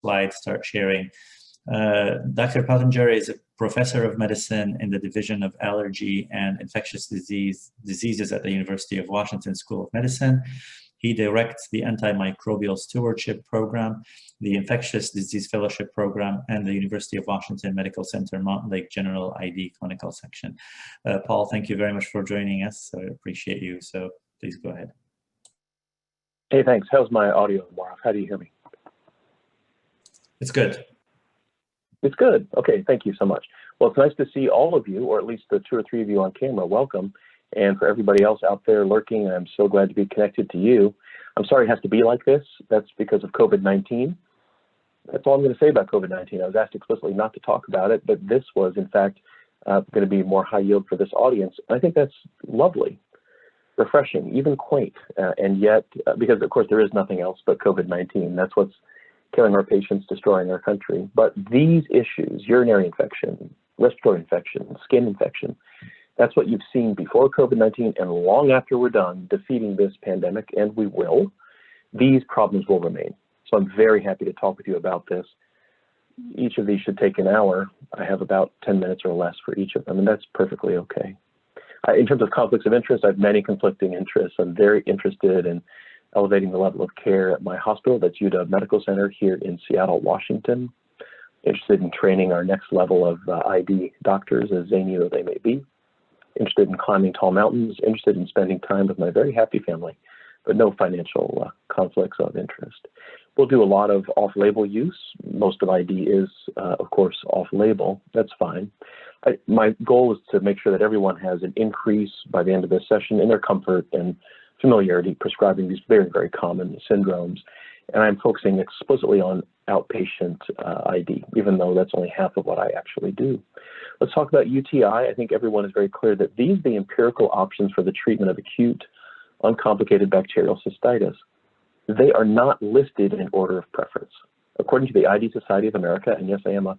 slide, start sharing. Dr. Pottinger is a professor of medicine in the Division of Allergy and Infectious Diseases at the University of Washington School of Medicine. He directs the Antimicrobial Stewardship Program, the Infectious Disease Fellowship Program, and the University of Washington Medical Center Montlake General ID Clinical Section. Paul, thank you very much for joining us. I appreciate you. So please go ahead. Hey, thanks. How's my audio, Marv? How do you hear me? It's good. It's good. Okay, thank you so much. Well, it's nice to see all of you, or at least the 2 or 3 of you on camera. Welcome. And for everybody else out there lurking, I'm so glad to be connected to you. I'm sorry it has to be like this. That's because of COVID-19. That's all I'm going to say about COVID-19. I was asked explicitly not to talk about it, but this was, in fact, going to be more high yield for this audience. And I think that's lovely, refreshing, even quaint. And yet, because of course there is nothing else but COVID-19. That's what's killing our patients, destroying our country. But these issues, urinary infection, respiratory infection, skin infection, that's what you've seen before COVID-19 and long after we're done defeating this pandemic, and we will. These problems will remain. So I'm very happy to talk with you about this. Each of these should take an hour. I have about 10 minutes or less for each of them, and that's perfectly okay. In terms of conflicts of interest, I have many conflicting interests. I'm very interested in elevating the level of care at my hospital, that's UW Medical Center here in Seattle, Washington. Interested in training our next level of ID doctors, as zany as they may be. Interested in climbing tall mountains, interested in spending time with my very happy family, but no financial conflicts of interest. We'll do a lot of off-label use. Most of ID is, of course, off-label. That's fine. My goal is to make sure that everyone has an increase by the end of this session in their comfort and familiarity prescribing these very, very common syndromes. And I'm focusing explicitly on outpatient ID, even though that's only half of what I actually do. Let's talk about UTI. I think everyone is very clear that these are the empirical options for the treatment of acute, uncomplicated bacterial cystitis. They are not listed in order of preference. According to the ID Society of America, and yes, I am a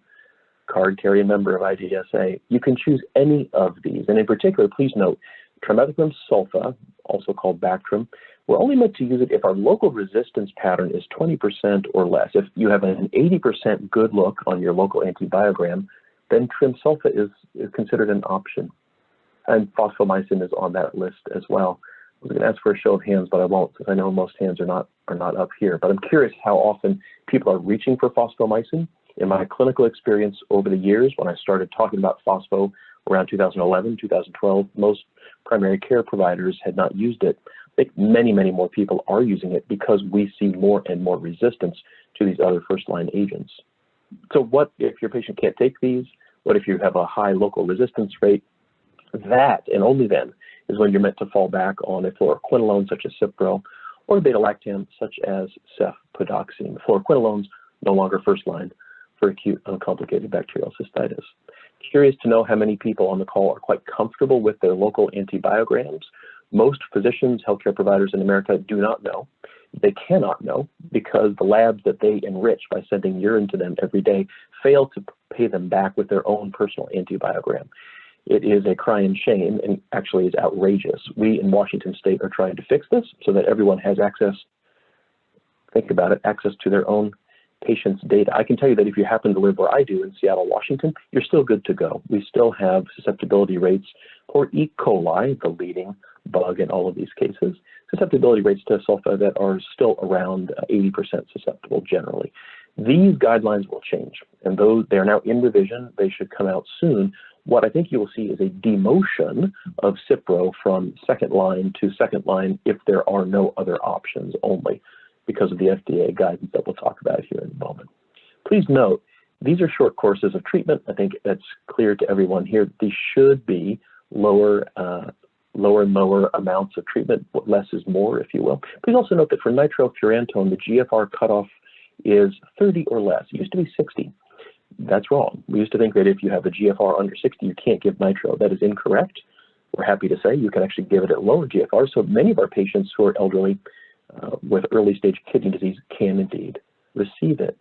card-carrying member of IDSA, you can choose any of these. And in particular, please note, trimethoprim sulfa, also called Bactrim, we're only meant to use it if our local resistance pattern is 20% or less. If you have an 80% good look on your local antibiogram, then trim sulfa is considered an option. And fosfomycin is on that list as well. I was going to ask for a show of hands, but I won't, because I know most hands are not up here. But I'm curious how often people are reaching for fosfomycin. In my clinical experience over the years, when I started talking about phospho around 2011, 2012, most primary care providers had not used it. I think many, many more people are using it because we see more and more resistance to these other first-line agents. So what if your patient can't take these? What if you have a high local resistance rate? That, and only then, is when you're meant to fall back on a fluoroquinolone such as Cipro or beta-lactam such as cefpodoxime. Fluoroquinolones no longer first line for acute uncomplicated bacterial cystitis. Curious to know how many people on the call are quite comfortable with their local antibiograms. Most physicians, healthcare providers in America do not know. They cannot know because the labs that they enrich by sending urine to them every day fail to pay them back with their own personal antibiogram. It is a crying shame and actually is outrageous. We in Washington State are trying to fix this so that everyone has access, think about it, access to their own patient's data. I can tell you that if you happen to live where I do in Seattle, Washington, you're still good to go. We still have susceptibility rates for E. coli, the leading bug in all of these cases, susceptibility rates to sulfa that are still around 80% susceptible generally. These guidelines will change, and though they are now in revision, they should come out soon. What I think you will see is a demotion of Cipro from second line to second line if there are no other options only, because of the FDA guidance that we'll talk about here in a moment. Please note, these are short courses of treatment. I think that's clear to everyone here. These should be lower and lower amounts of treatment. Less is more, if you will. Please also note that for nitrofurantone, the GFR cutoff is 30 or less. It used to be 60. That's wrong. We used to think that if you have a GFR under 60, you can't give nitro. That is incorrect. We're happy to say you can actually give it at lower GFR. So many of our patients who are elderly with early stage kidney disease can indeed receive it.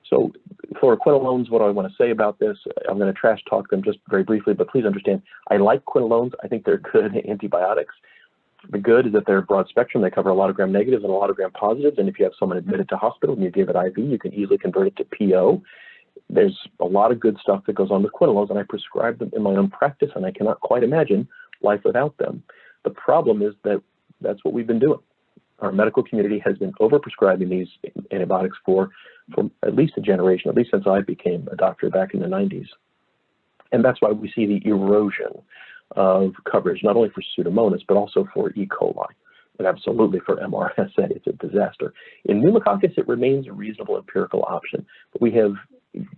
So fluoroquinolones, what do I want to say about this? I'm going to trash talk them just very briefly, but please understand, I like quinolones. I think they're good antibiotics. The good is that they're broad spectrum. They cover a lot of gram negatives and a lot of gram positives. And if you have someone admitted to hospital and you give it IV, you can easily convert it to PO. There's a lot of good stuff that goes on with quinolones, and I prescribe them in my own practice, and I cannot quite imagine life without them. The problem is that that's what we've been doing. Our medical community has been overprescribing these antibiotics for at least a generation, at least since I became a doctor back in the 90s. And that's why we see the erosion of coverage, not only for Pseudomonas, but also for E. coli, and absolutely for MRSA. It's a disaster. In pneumococcus, it remains a reasonable empirical option, but we have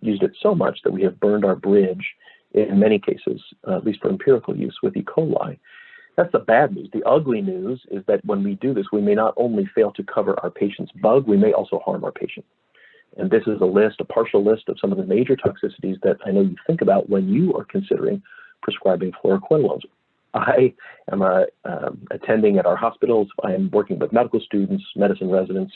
used it so much that we have burned our bridge in many cases, at least for empirical use, with E. coli. That's the bad news. The ugly news is that when we do this, we may not only fail to cover our patient's bug, we may also harm our patient. And this is a partial list of some of the major toxicities that I know you think about when you are considering prescribing fluoroquinolones. I am attending at our hospitals. I am working with medical students, medicine residents,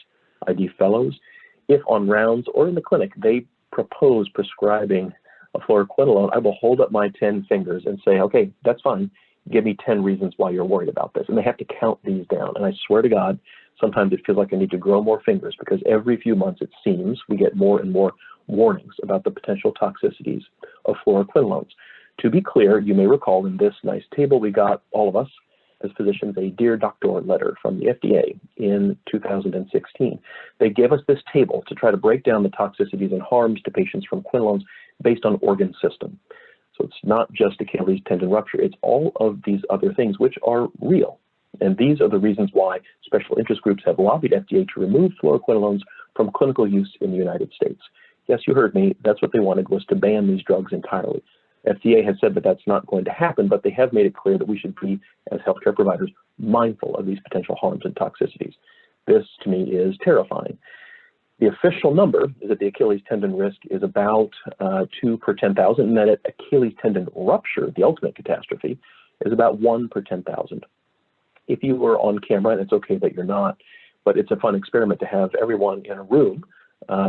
ID fellows. If on rounds or in the clinic, they propose prescribing a fluoroquinolone, I will hold up my 10 fingers and say, okay, that's fine. Give me 10 reasons why you're worried about this. And they have to count these down. And I swear to God, sometimes it feels like I need to grow more fingers, because every few months, it seems, we get more and more warnings about the potential toxicities of fluoroquinolones. To be clear, you may recall in this nice table, we got, all of us as physicians, a Dear Doctor letter from the FDA in 2016. They gave us this table to try to break down the toxicities and harms to patients from quinolones based on organ system. So it's not just Achilles tendon rupture, it's all of these other things which are real. And these are the reasons why special interest groups have lobbied FDA to remove fluoroquinolones from clinical use in the United States. Yes, you heard me, that's what they wanted, was to ban these drugs entirely. FDA has said that that's not going to happen, but they have made it clear that we should be, as healthcare providers, mindful of these potential harms and toxicities. This, to me, is terrifying. The official number is that the Achilles tendon risk is about 2 per 10,000, and that Achilles tendon rupture, the ultimate catastrophe, is about 1 per 10,000. If you were on camera, and it's okay that you're not, but it's a fun experiment to have everyone in a room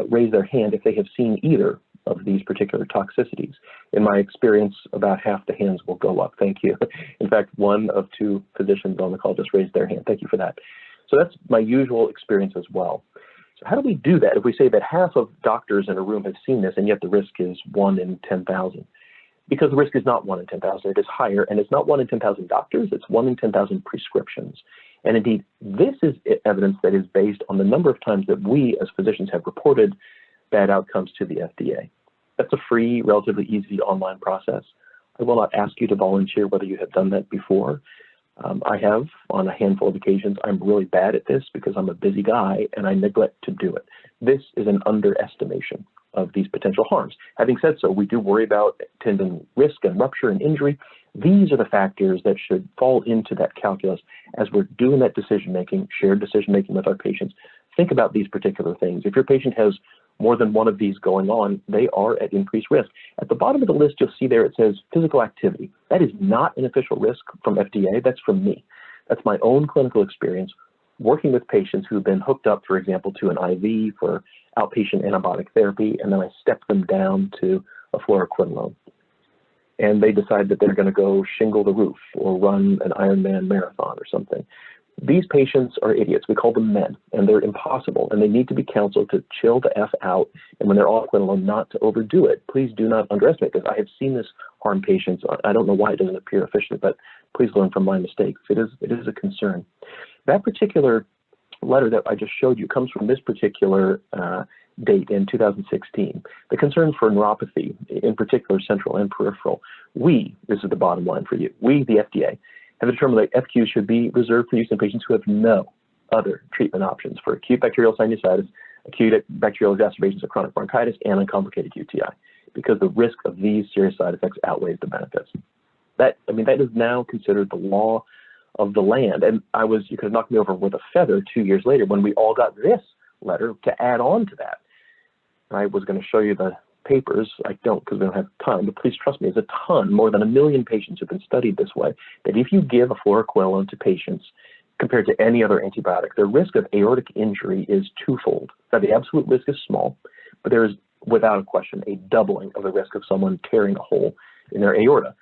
raise their hand if they have seen either of these particular toxicities. In my experience, about half the hands will go up. Thank you. In fact, 1 of 2 physicians on the call just raised their hand. Thank you for that. So that's my usual experience as well. So how do we do that if we say that half of doctors in a room have seen this and yet the risk is 1 in 10,000? Because the risk is not 1 in 10,000, it is higher, and it's not 1 in 10,000 doctors, it's 1 in 10,000 prescriptions. And indeed, this is evidence that is based on the number of times that we as physicians have reported bad outcomes to the FDA. That's a free, relatively easy online process. I will not ask you to volunteer whether you have done that before. I have on a handful of occasions. I'm really bad at this because I'm a busy guy and I neglect to do it. This is an underestimation of these potential harms. Having said so, we do worry about tendon risk and rupture and injury. These are the factors that should fall into that calculus as we're doing that decision-making, shared decision-making with our patients. Think about these particular things. If your patient has more than one of these going on, they are at increased risk. At the bottom of the list, you'll see there it says physical activity. That is not an official risk from FDA, that's from me. That's my own clinical experience working with patients who've been hooked up, for example, to an IV for outpatient antibiotic therapy, and then I step them down to a fluoroquinolone. And they decide that they're going to go shingle the roof or run an Ironman marathon or something. These patients are idiots. We call them men, and they're impossible, and they need to be counseled to chill the F out, and when they're on quinolone, not to overdo it. Please do not underestimate this. I have seen this harm patients. I don't know why it doesn't appear officially, but please learn from my mistakes. It is a concern. That particular letter that I just showed you comes from this particular date in 2016. The concern for neuropathy, in particular central and peripheral, this is the bottom line for you, we, the FDA, have determined that FQ should be reserved for use in patients who have no other treatment options for acute bacterial sinusitis, acute bacterial exacerbations of chronic bronchitis, and uncomplicated UTI, because the risk of these serious side effects outweighs the benefits. That is now considered the law of the land. And you could have knocked me over with a feather 2 years later when we all got this letter to add on to that. I was going to show you the papers. I don't because we don't have time, but please trust me, there's a ton, more than 1 million patients have been studied this way, that if you give a fluoroquinolone to patients compared to any other antibiotic, their risk of aortic injury is twofold. Now, the absolute risk is small, but there is, without a question, a doubling of the risk of someone tearing a hole in their aorta.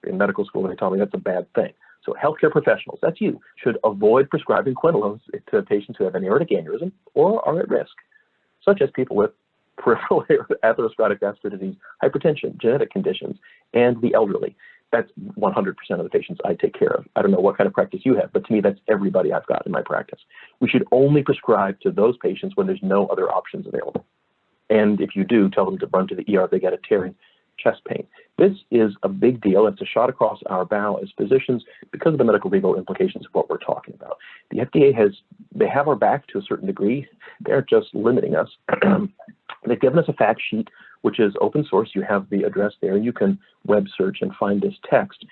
In medical school, they taught me that's a bad thing. So healthcare professionals, that's you, should avoid prescribing quinolones to patients who have an aortic aneurysm or are at risk, such as people with peripheral atherosclerotic vascular disease, hypertension, genetic conditions, and the elderly. That's 100% of the patients I take care of. I don't know what kind of practice you have, but to me, that's everybody I've got in my practice. We should only prescribe to those patients when there's no other options available. And if you do, tell them to run to the ER if they get a tearing chest pain. This is a big deal. It's a shot across our bow as physicians because of the medical legal implications of what we're talking about. The FDA they have our back to a certain degree. They're just limiting us. They've given us a fact sheet, which is open source. You have the address there, and you can web search and find this text.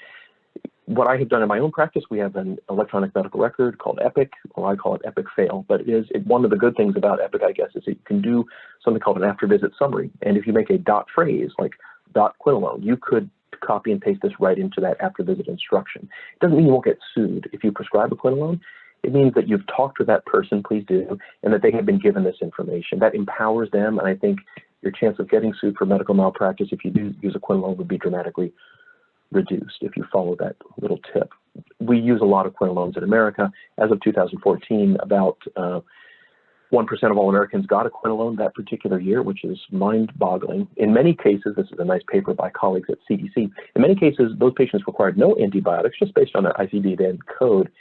What I have done in my own practice, we have an electronic medical record called EPIC, or I call it EPIC Fail. But one of the good things about EPIC, I guess, is that you can do something called an after-visit summary. And if you make a dot phrase, like dot quinolone, you could copy and paste this right into that after-visit instruction. It doesn't mean you won't get sued if you prescribe a quinolone. It means that you've talked to that person, please do, and that they have been given this information. That empowers them, and I think your chance of getting sued for medical malpractice if you do use a quinolone would be dramatically reduced if you follow that little tip. We use a lot of quinolones in America. As of 2014, about 1% of all Americans got a quinolone that particular year, which is mind-boggling. In many cases, this is a nice paper by colleagues at CDC, in many cases, those patients required no antibiotics just based on their ICD-10 code,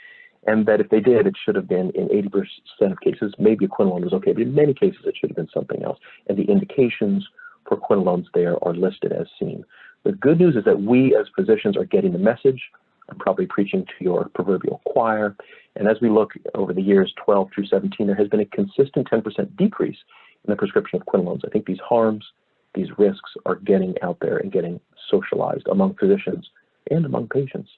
and that if they did, it should have been in 80% of cases, maybe a quinolone was okay, but in many cases, it should have been something else. And the indications for quinolones there are listed as seen. The good news is that we as physicians are getting the message. I'm probably preaching to your proverbial choir. And as we look over the years 12 through 17, there has been a consistent 10% decrease in the prescription of quinolones. I think these harms, these risks are getting out there and getting socialized among physicians and among patients.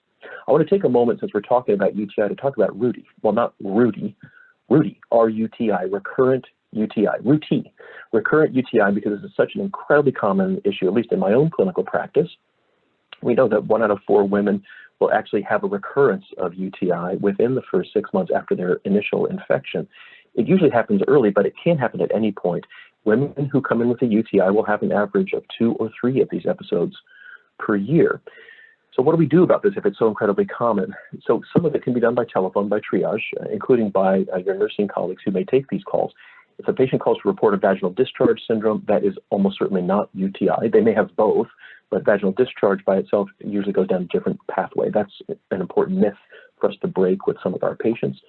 I want to take a moment, since we're talking about UTI, to talk about RUTI. Well, not Rudy, R-U-T-I, recurrent UTI, recurrent UTI, because this is such an incredibly common issue, at least in my own clinical practice. We know that 1 out of 4 women will actually have a recurrence of UTI within the first 6 months after their initial infection. It usually happens early, but it can happen at any point. Women who come in with a UTI will have an average of 2 or 3 of these episodes per year. So what do we do about this if it's so incredibly common? So some of it can be done by telephone, by triage, including by your nursing colleagues who may take these calls. If a patient calls to report a vaginal discharge syndrome, that is almost certainly not UTI. They may have both, but vaginal discharge by itself usually goes down a different pathway. That's an important myth for us to break with some of our patients.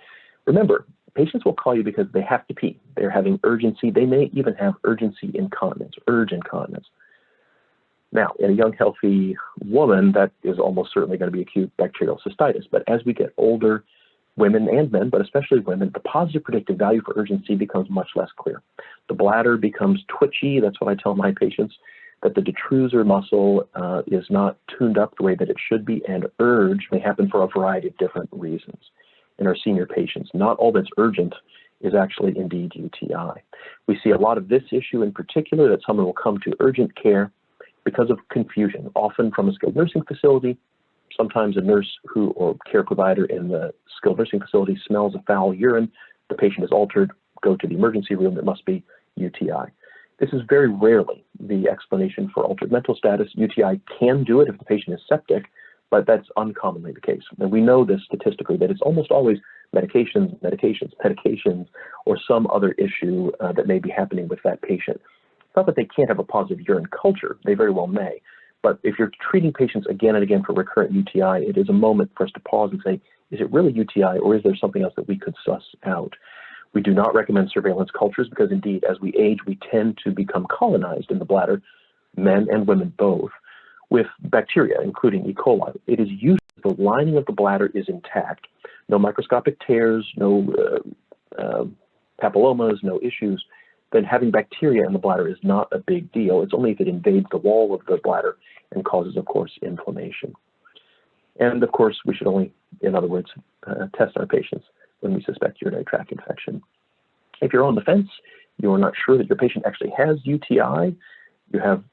Remember, patients will call you because they have to pee. They're having urgency. They may even have urgency incontinence, urge incontinence. Now, in a young, healthy woman, that is almost certainly going to be acute bacterial cystitis. But as we get older, women and men, but especially women, the positive predictive value for urgency becomes much less clear. The bladder becomes twitchy. That's what I tell my patients, that the detrusor muscle is not tuned up the way that it should be, and urge may happen for a variety of different reasons. In our senior patients, not all that's urgent is actually indeed UTI. We see a lot of this issue in particular, that someone will come to urgent care because of confusion, often from a skilled nursing facility. Sometimes a nurse or care provider in the skilled nursing facility smells a foul urine. The patient is altered, go to the emergency room, it must be UTI. This is very rarely the explanation for altered mental status. UTI can do it if the patient is septic, but that's uncommonly the case. And we know this statistically, that it's almost always medications, or some issue that may be happening with that patient. Not that they can't have a positive urine culture, they very well may. But if you're treating patients again and again for recurrent UTI, it is a moment for us to pause and say, is it really UTI, or is there something else that we could suss out? We do not recommend surveillance cultures because indeed, as we age, we tend to become colonized in the bladder, men and women both, with bacteria, including E. coli. It is usually the lining of the bladder is intact. No microscopic tears, no papillomas, no issues. Then having bacteria in the bladder is not a big deal. It's only if it invades the wall of the bladder and causes, of course, inflammation. And of course, we should only, in other words, test our patients when we suspect urinary tract infection. If you're on the fence, you're not sure that your patient actually has UTI, you have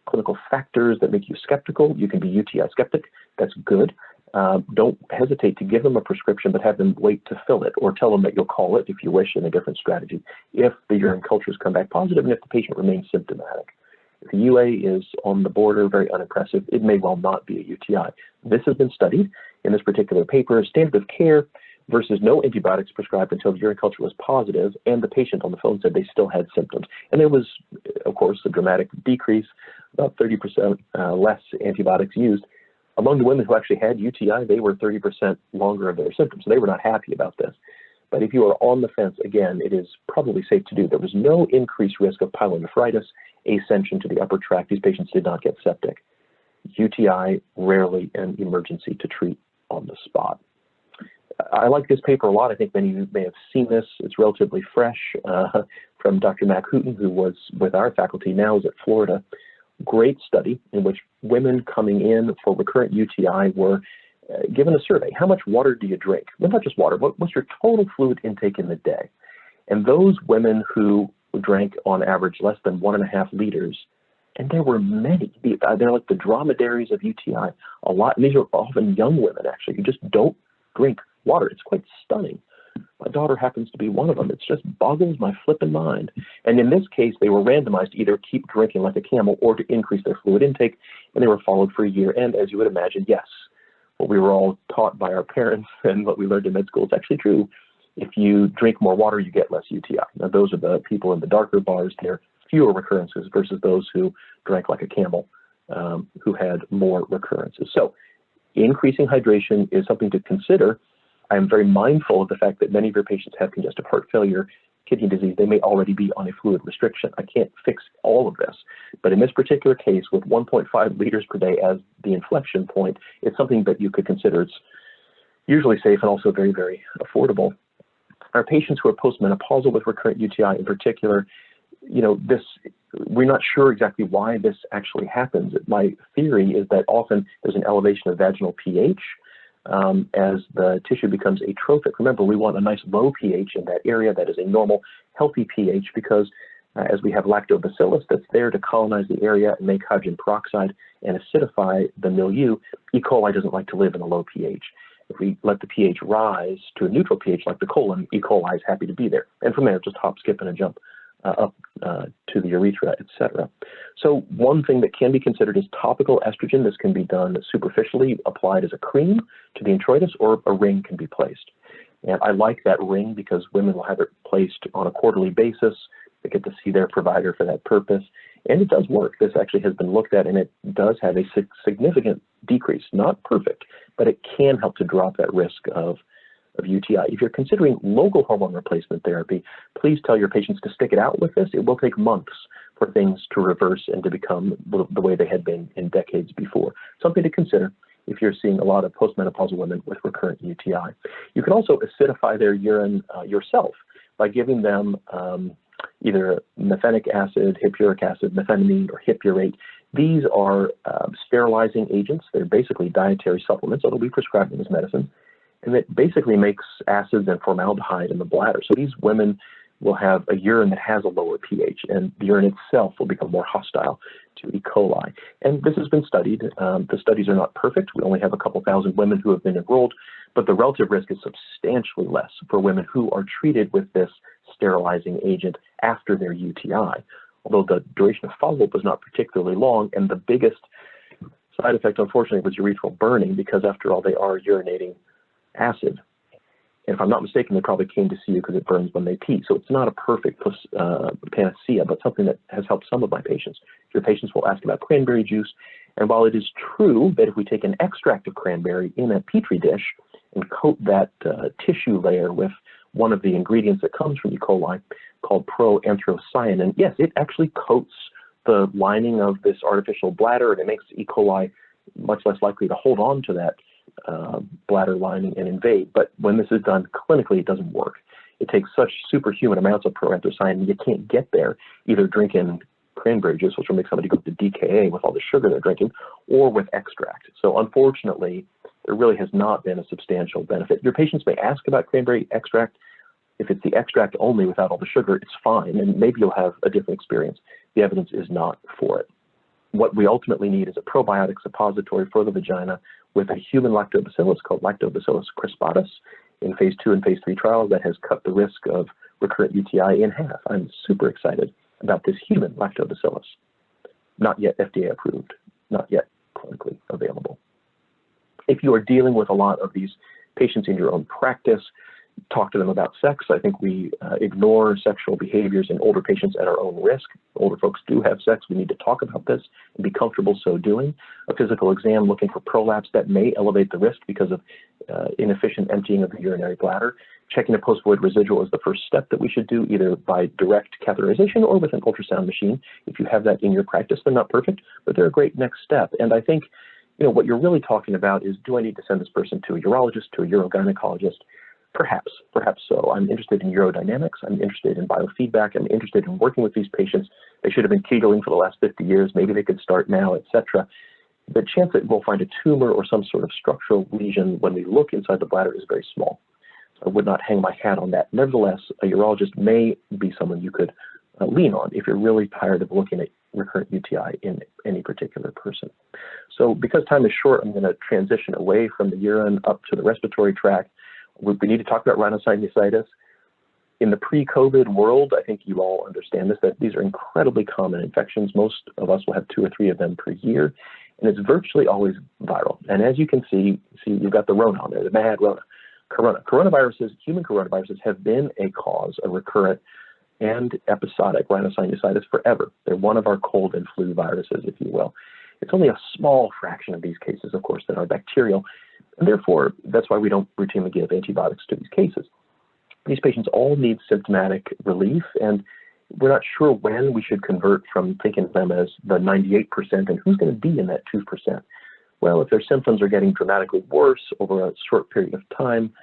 clinical factors that make you skeptical, you can be UTI skeptic, that's good. Don't hesitate to give them a prescription, but have them wait to fill it, or tell them that you'll call it if you wish in a different strategy, if the urine cultures come back positive and if the patient remains symptomatic. If the UA is on the border, very unimpressive, it may well not be a UTI. This has been studied in this particular paper, standard of care versus no antibiotics prescribed until the urine culture was positive, and the patient on the phone said they still had symptoms. And there was, of course, a dramatic decrease, about 30% less antibiotics used. Among the women who actually had UTI, they were 30% longer of their symptoms, so they were not happy about this. But if you are on the fence, again, it is probably safe to do. There was no increased risk of pyelonephritis, ascension to the upper tract. These patients did not get septic. UTI, rarely an emergency to treat on the spot. I like this paper a lot. I think many of you may have seen this. It's relatively fresh from Dr. Mac Hooten, who was with our faculty, now is at Florida. Great study in which women coming in for recurrent UTI were given a survey. How much water do you drink? Well, not just water, what's your total fluid intake in the day? And those women who drank on average less than 1.5 liters, and there were many, they're like the dromedaries of UTI, a lot, and these are often young women actually, who just don't drink water. It's quite stunning. My daughter happens to be one of them. It just boggles my flipping mind. And in this case, they were randomized to either keep drinking like a camel or to increase their fluid intake, and they were followed for a year. And as you would imagine, yes, what we were all taught by our parents and what we learned in med school is actually true. If you drink more water, you get less UTI. Now, those are the people in the darker bars. There are fewer recurrences versus those who drank like a camel, who had more recurrences. So increasing hydration is something to consider. I'm very mindful of the fact that many of your patients have congestive heart failure, kidney disease. They may already be on a fluid restriction. I can't fix all of this. But in this particular case, with 1.5 liters per day as the inflection point, it's something that you could consider. It's usually safe and also very, very affordable. Our patients who are postmenopausal with recurrent UTI in particular, you know, we're not sure exactly why this actually happens. My theory is that often there's an elevation of vaginal pH as the tissue becomes atrophic. Remember, we want a nice low pH in that area that is a normal, healthy pH because as we have lactobacillus that's there to colonize the area and make hydrogen peroxide and acidify the milieu, E. coli doesn't like to live in a low pH. If we let the pH rise to a neutral pH like the colon, E. coli is happy to be there. And from there, just hop, skip, and a jump up to the urethra, etc. So one thing that can be considered is topical estrogen. This can be done superficially, applied as a cream to the introitus, or a ring can be placed. And I like that ring because women will have it placed on a quarterly basis. They get to see their provider for that purpose. And it does work. This actually has been looked at, and it does have a significant decrease. Not perfect, but it can help to drop that risk of UTI. If you're considering local hormone replacement therapy, please tell your patients to stick it out with this. It will take months for things to reverse and to become the way they had been in decades before. Something to consider if you're seeing a lot of postmenopausal women with recurrent UTI. You can also acidify their urine yourself by giving them either methanic acid, hippuric acid, methenamine, or hippurate. These are sterilizing agents. They're basically dietary supplements that will be prescribed in this medicine. And it basically makes acids and formaldehyde in the bladder. So these women will have a urine that has a lower pH, and the urine itself will become more hostile to E. coli. And this has been studied. The studies are not perfect. We only have a couple thousand women who have been enrolled, but the relative risk is substantially less for women who are treated with this sterilizing agent after their UTI, although the duration of follow-up was not particularly long, and the biggest side effect, unfortunately, was urethral burning, because after all, they are urinating acid. And if I'm not mistaken, they probably came to see you because it burns when they pee. So it's not a perfect panacea, but something that has helped some of my patients. Your patients will ask about cranberry juice. And while it is true that if we take an extract of cranberry in a petri dish and coat that tissue layer with one of the ingredients that comes from E. coli called proanthocyanin, yes, it actually coats the lining of this artificial bladder, and it makes E. coli much less likely to hold on to that bladder lining and invade. But when this is done clinically, it doesn't work. It takes such superhuman amounts of proanthocyanin, you can't get there either drinking cranberry juice, which will make somebody go to DKA with all the sugar they're drinking, or with extract. So unfortunately, there really has not been a substantial benefit. Your patients may ask about cranberry extract. If it's the extract only without all the sugar, it's fine, and maybe you'll have a different experience. The evidence is not for it. What we ultimately need is a probiotic suppository for the vagina with a human lactobacillus called Lactobacillus crispatus in phase 2 and phase 3 trials that has cut the risk of recurrent UTI in half. I'm super excited about this human lactobacillus. not yet FDA approved, not yet clinically available. If you are dealing with a lot of these patients in your own practice, talk to them about sex. I think we ignore sexual behaviors in older patients at our own risk. Older folks do have sex. We need to talk about this and be comfortable so doing. A physical exam looking for prolapse that may elevate the risk because of inefficient emptying of the urinary bladder. Checking a post-void residual is the first step that we should do, either by direct catheterization or with an ultrasound machine. If you have that in your practice, they're not perfect, but they're a great next step. And I think, what you're really talking about is, do I need to send this person to a urologist, to a urogynecologist? Perhaps so. I'm interested in urodynamics. I'm interested in biofeedback. I'm interested in working with these patients. They should have been Kegeling for the last 50 years. Maybe they could start now, etc. The chance that we'll find a tumor or some sort of structural lesion when we look inside the bladder is very small. So I would not hang my hat on that. Nevertheless, a urologist may be someone you could lean on if you're really tired of looking at recurrent UTI in any particular person. So because time is short, I'm going to transition away from the urine up to the respiratory tract. We need to talk about rhinosinusitis. In the pre-COVID world, I think you all understand this, that these are incredibly common infections. Most of us will have 2 or 3 of them per year, and it's virtually always viral. And as you can see you've got the Rona on there, the mad Rona. Coronaviruses, human coronaviruses have been a cause of recurrent and episodic rhinosinusitis forever. They're one of our cold and flu viruses, if you will. It's only a small fraction of these cases, of course, that are bacterial, and therefore, that's why we don't routinely give antibiotics to these cases. These patients all need symptomatic relief, and we're not sure when we should convert from thinking of them as the 98% and who's going to be in that 2%. Well, if their symptoms are getting dramatically worse over a short period of time,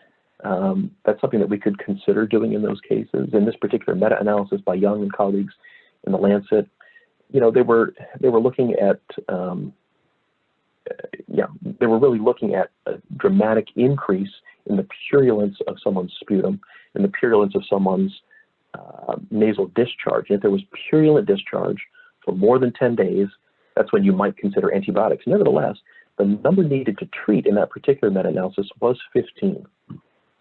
that's something that we could consider doing in those cases. In this particular meta-analysis by Young and colleagues in the Lancet, they were looking at they were really looking at a dramatic increase in the purulence of someone's sputum, in the purulence of someone's nasal discharge. And if there was purulent discharge for more than 10 days, that's when you might consider antibiotics. Nevertheless, the number needed to treat in that particular meta-analysis was 15.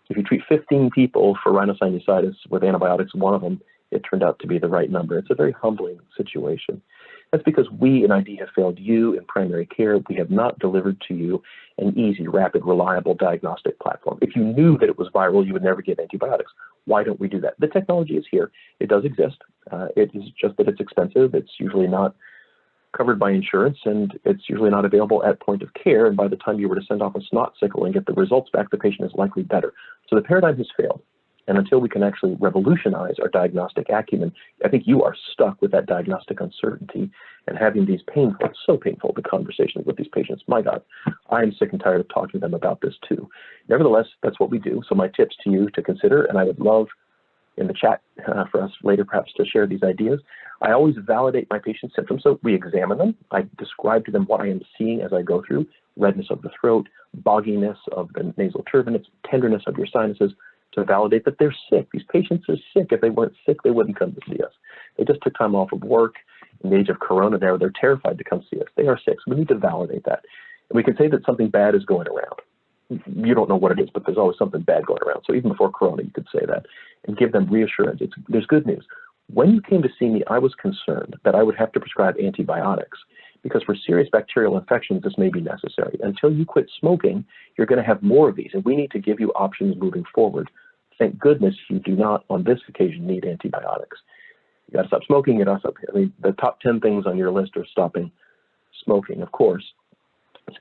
If you treat 15 people for rhinosinusitis with antibiotics, one of them, it turned out to be the right number. It's a very humbling situation. That's because we in ID have failed you in primary care. We have not delivered to you an easy, rapid, reliable diagnostic platform. If you knew that it was viral, you would never give antibiotics. Why don't we do that? The technology is here. It does exist. It is just that it's expensive. It's usually not covered by insurance, and it's usually not available at point of care. And by the time you were to send off a snot sickle and get the results back, the patient is likely better. So the paradigm has failed. And until we can actually revolutionize our diagnostic acumen, I think you are stuck with that diagnostic uncertainty and having these so painful, the conversations with these patients. My God, I am sick and tired of talking to them about this too. Nevertheless, that's what we do. So my tips to you to consider, and I would love in the chat for us later perhaps to share these ideas. I always validate my patient's symptoms. So we examine them. I describe to them what I am seeing as I go through: redness of the throat, bogginess of the nasal turbinates, tenderness of your sinuses, to validate that they're sick. These patients are sick. If they weren't sick, they wouldn't come to see us. They just took time off of work. In the age of corona now, they're terrified to come see us. They are sick, so we need to validate that. And we can say that something bad is going around. You don't know what it is, but there's always something bad going around. So even before corona, you could say that and give them reassurance. There's good news. When you came to see me, I was concerned that I would have to prescribe antibiotics because for serious bacterial infections, this may be necessary. Until you quit smoking, you're going to have more of these, and we need to give you options moving forward. Thank goodness you do not, on this occasion, need antibiotics. You got to stop smoking. You got to stop. I mean, the top 10 things on your list are stopping smoking, of course,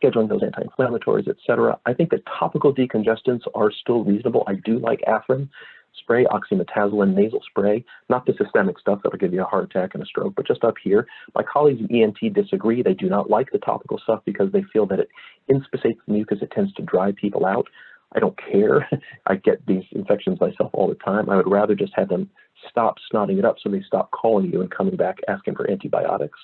scheduling those anti-inflammatories, etc. I think that topical decongestants are still reasonable. I do like Afrin spray, oxymetazoline nasal spray, not the systemic stuff that'll give you a heart attack and a stroke, but just up here. My colleagues in ENT disagree. They do not like the topical stuff because they feel that it inspissates the mucus. It tends to dry people out. I don't care. I get these infections myself all the time. I would rather just have them stop snotting it up so they stop calling you and coming back asking for antibiotics.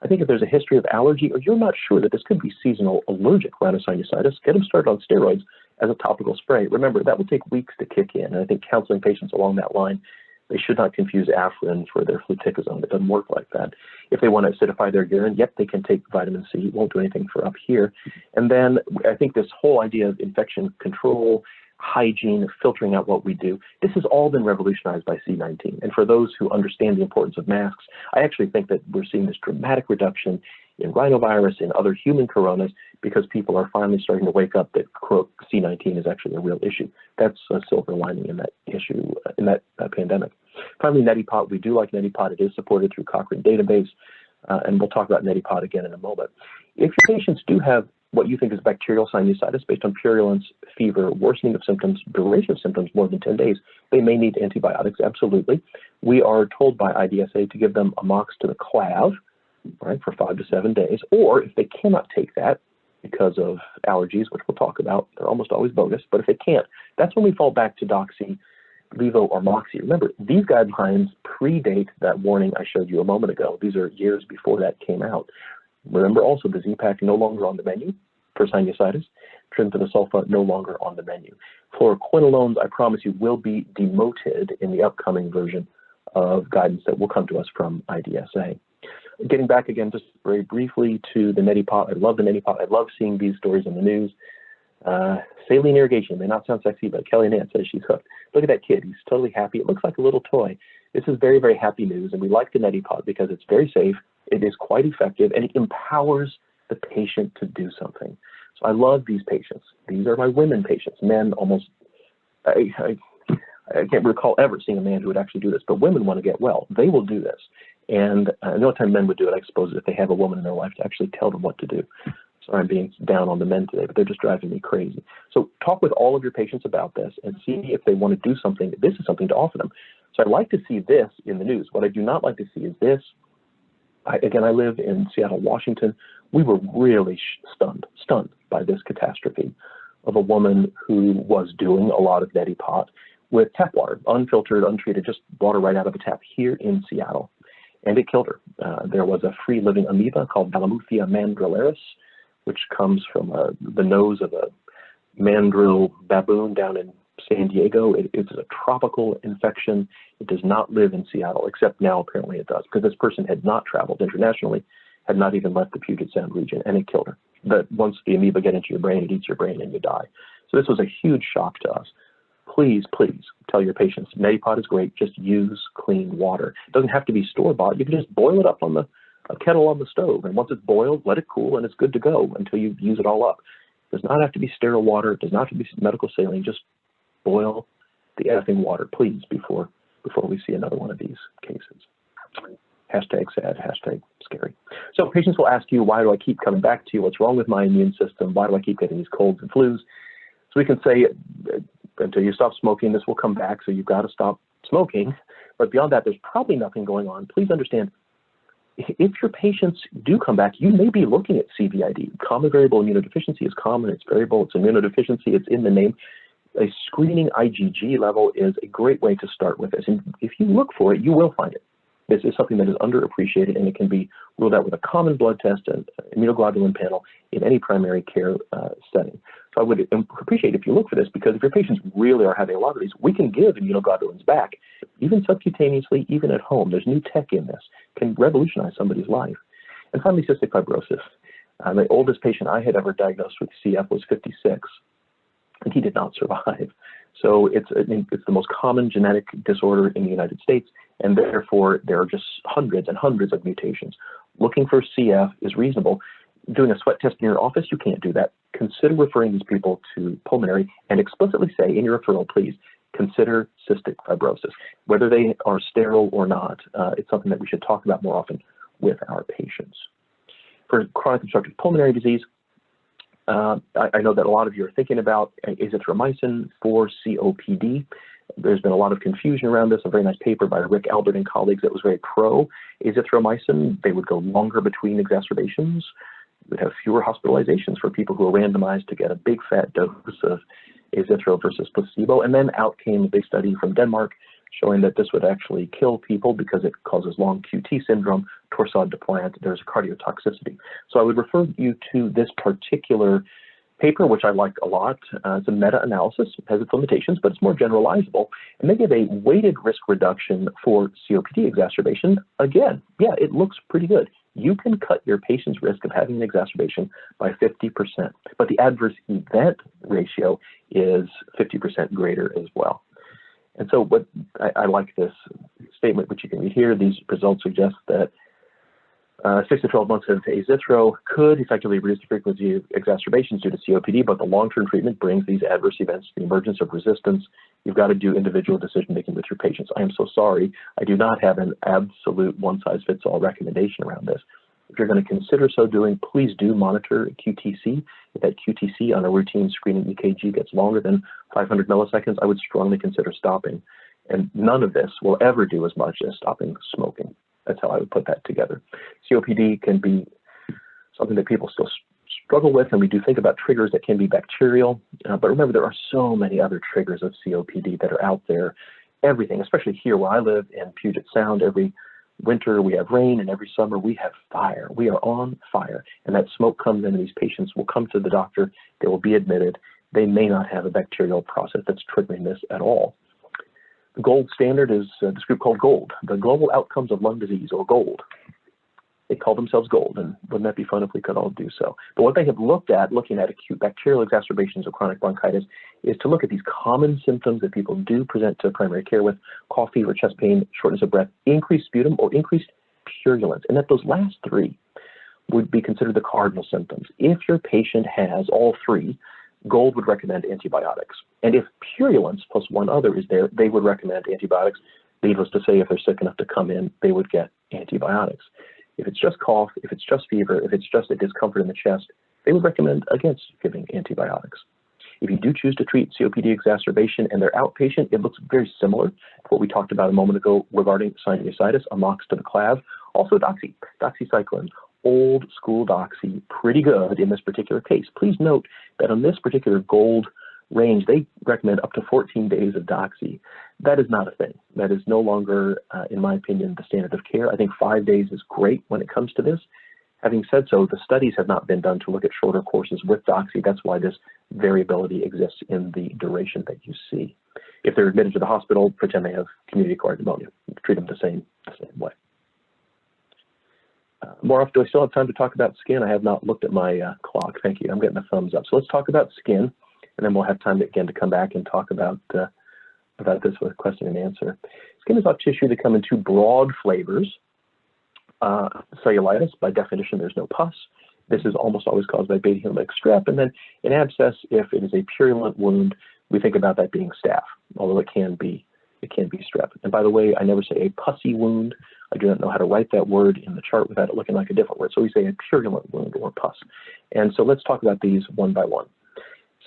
I think if there's a history of allergy, or you're not sure that this could be seasonal allergic rhinosinusitis, get them started on steroids as a topical spray. Remember, that will take weeks to kick in, and I think counseling patients along that line, they should not confuse Afrin for their fluticasone. It doesn't work like that. If they want to acidify their urine, yep, they can take vitamin C. It won't do anything for up here. And then I think this whole idea of infection control, hygiene, filtering out what we do. This has all been revolutionized by C19. And for those who understand the importance of masks, I actually think that we're seeing this dramatic reduction in rhinovirus and other human coronas because people are finally starting to wake up that C19 is actually a real issue. That's a silver lining in that issue, in that pandemic. Finally, Neti-Pot, we do like Neti-Pot. It is supported through Cochrane database, and we'll talk about Neti-Pot again in a moment. If your patients do have what you think is bacterial sinusitis based on purulence, fever, worsening of symptoms, duration of symptoms more than 10 days, they may need antibiotics, absolutely. We are told by IDSA to give them amoxicillin, right, for 5 to 7 days, or if they cannot take that because of allergies, which we'll talk about, they're almost always bogus, but if they can't, that's when we fall back to Doxy, Levo, or Moxie. Remember, these guidelines predate that warning I showed you a moment ago. These are years before that came out. Remember also the Z-Pak no longer on the menu for sinusitis, trimethoprim no longer on the menu. Fluoroquinolones, I promise you, will be demoted in the upcoming version of guidance that will come to us from IDSA. Getting back again, just very briefly to the Neti-Pot. I love the Neti-Pot. I love seeing these stories in the news. Saline irrigation may not sound sexy, but Kelly Nance says she's hooked. Look at that kid. He's totally happy. It looks like a little toy. This is very, very happy news, and we like the Neti-Pot because it's very safe, it is quite effective, and it empowers the patient to do something. So I love these patients. These are my women patients. Men almost, I can't recall ever seeing a man who would actually do this, but women want to get well. They will do this. And the only time men would do it, I suppose, is if they have a woman in their life to actually tell them what to do. Sorry, I'm being down on the men today, but they're just driving me crazy. So talk with all of your patients about this and see if they want to do something. This is something to offer them. So I'd like to see this in the news. What I do not like to see is this. Again, I live in Seattle, Washington. We were really stunned by this catastrophe of a woman who was doing a lot of Neti-Pot with tap water, unfiltered, untreated, just water right out of a tap here in Seattle. And it killed her. There was a free-living amoeba called Balamuthia mandrillaris, which comes from the nose of a mandrill baboon down in San Diego. It's a tropical infection. It does not live in Seattle, except now apparently it does, because this person had not traveled internationally, had not even left the Puget Sound region, and it killed her. But once the amoeba gets into your brain, it eats your brain and you die. So this was a huge shock to us. Please, please tell your patients, Neti-Pot is great, just use clean water. It doesn't have to be store-bought. You can just boil it up on a kettle on the stove, and once it's boiled, let it cool, and it's good to go until you use it all up. It does not have to be sterile water. It does not have to be medical saline. Just boil the effing water, please, before we see another one of these cases. Hashtag sad, hashtag scary. So patients will ask you, why do I keep coming back to you? What's wrong with my immune system? Why do I keep getting these colds and flus? So we can say, until you stop smoking, this will come back, so you've got to stop smoking. But beyond that, there's probably nothing going on. Please understand, if your patients do come back, you may be looking at CVID. Common variable immunodeficiency is common, it's variable, it's immunodeficiency, it's in the name. A screening IgG level is a great way to start with this. And if you look for it, you will find it. This is something that is underappreciated, and it can be ruled out with a common blood test and immunoglobulin panel in any primary care setting. So I would appreciate if you look for this, because if your patients really are having a lot of these, we can give immunoglobulins back, even subcutaneously, even at home. There's new tech in this, can revolutionize somebody's life. And finally, cystic fibrosis. The oldest patient I had ever diagnosed with CF was 56, and he did not survive. So it's the most common genetic disorder in the United States, and therefore there are just hundreds and hundreds of mutations. Looking for CF is reasonable. Doing a sweat test in your office, you can't do that. Consider referring these people to pulmonary, and explicitly say in your referral, please, consider cystic fibrosis. Whether they are sterile or not, it's something that we should talk about more often with our patients. For chronic obstructive pulmonary disease, I know that a lot of you are thinking about azithromycin for COPD. There's been a lot of confusion around this. A very nice paper by Rick Albert and colleagues that was very pro azithromycin. They would go longer between exacerbations. You would have fewer hospitalizations for people who are randomized to get a big fat dose of azithro versus placebo. And then out came a big study from Denmark showing that this would actually kill people because it causes long QT syndrome, torsade de plant. There's a cardiotoxicity. So I would refer you to this particular paper, which I like a lot. It's a meta-analysis. It has its limitations, but it's more generalizable. And they give a weighted risk reduction for COPD exacerbation. Again, yeah, it looks pretty good. you can cut your patient's risk of having an exacerbation by 50%, but the adverse event ratio is 50% greater as well. And so what I like this statement, which you can read here. These results suggest that 6 to 12 months of azithro could effectively reduce the frequency of exacerbations due to COPD, but the long-term treatment brings these adverse events, the emergence of resistance. You've got to do individual decision-making with your patients. I am so sorry. I do not have an absolute one-size-fits-all recommendation around this. If you're going to consider so doing, please do monitor QTC. If that QTC on a routine screening EKG gets longer than 500 milliseconds, I would strongly consider stopping. And none of this will ever do as much as stopping smoking. That's how I would put that together. COPD can be something that people still struggle with, and we do think about triggers that can be bacterial. But remember, there are so many other triggers of COPD that are out there. Everything, especially here where I live in Puget Sound, every winter we have rain, and every summer we have fire. We are on fire, and that smoke comes in, and these patients will come to the doctor. They will be admitted. They may not have a bacterial process that's triggering this at all. The gold standard is this group called GOLD, the Global Outcomes of Lung Disease, or GOLD. They call themselves GOLD, and wouldn't that be fun if we could all do so? But what they have looked at, looking at acute bacterial exacerbations of chronic bronchitis, is to look at these common symptoms that people do present to primary care with: cough, fever, chest pain, shortness of breath, increased sputum, or increased purulence, and that those last three would be considered the cardinal symptoms. If your patient has all three, GOLD would recommend antibiotics. And if purulence plus one other is there, they would recommend antibiotics. Needless to say, if they're sick enough to come in, they would get antibiotics. If it's just cough, if it's just fever, if it's just a discomfort in the chest, they would recommend against giving antibiotics. If you do choose to treat COPD exacerbation and they're outpatient, it looks very similar to what we talked about a moment ago regarding sinusitis, amoxicillin, also doxycycline. Old school doxy, pretty good in this particular case. Please note that on this particular GOLD range, they recommend up to 14 days of doxy. That is not a thing. That is no longer, in my opinion, the standard of care. I think 5 days is great when it comes to this. Having said so, the studies have not been done to look at shorter courses with doxy. That's why this variability exists in the duration that you see. If they're admitted to the hospital, pretend they have community-acquired pneumonia. Treat them the same way. Morov, do I still have time to talk about skin? I have not looked at my clock. Thank you. I'm getting a thumbs up. So let's talk about skin, and then we'll have time again to come back and talk about this with question and answer. Skin is soft tissue that come in two broad flavors. Cellulitis, by definition, there's no pus. This is almost always caused by beta hemolytic strep. And then an abscess, if it is a purulent wound, we think about that being staph, although it can be strep. And by the way, I never say a pussy wound. I do not know how to write that word in the chart without it looking like a different word. So we say a purulent wound or pus. And so let's talk about these one by one.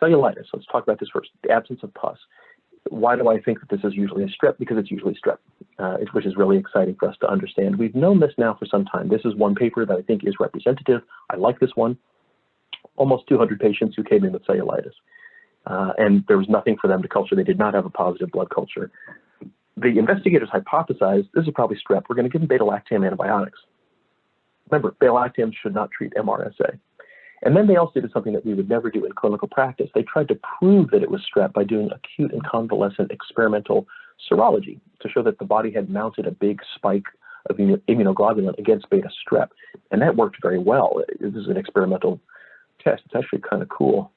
Cellulitis, let's talk about this first, the absence of pus. Why do I think that this is usually a strep? Because it's usually strep, which is really exciting for us to understand. We've known this now for some time. This is one paper that I think is representative. I like this one. Almost 200 patients who came in with cellulitis. And there was nothing for them to culture. They did not have a positive blood culture. The investigators hypothesized this is probably strep. We're going to give them beta-lactam antibiotics. Remember, beta-lactam should not treat MRSA. And then they also did something that we would never do in clinical practice. They tried to prove that it was strep by doing acute and convalescent experimental serology to show that the body had mounted a big spike of immunoglobulin against beta strep. And that worked very well. This is an experimental test. It's actually kind of cool.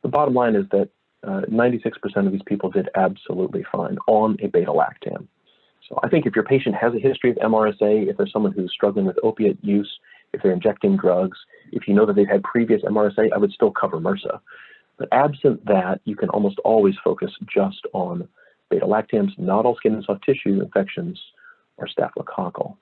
The bottom line is that 96% of these people did absolutely fine on a beta-lactam. So I think if your patient has a history of MRSA, if there's someone who's struggling with opiate use, if they're injecting drugs, if you know that they've had previous MRSA, I would still cover MRSA. But absent that, you can almost always focus just on beta-lactams. Not all skin and soft tissue infections are staphylococcal.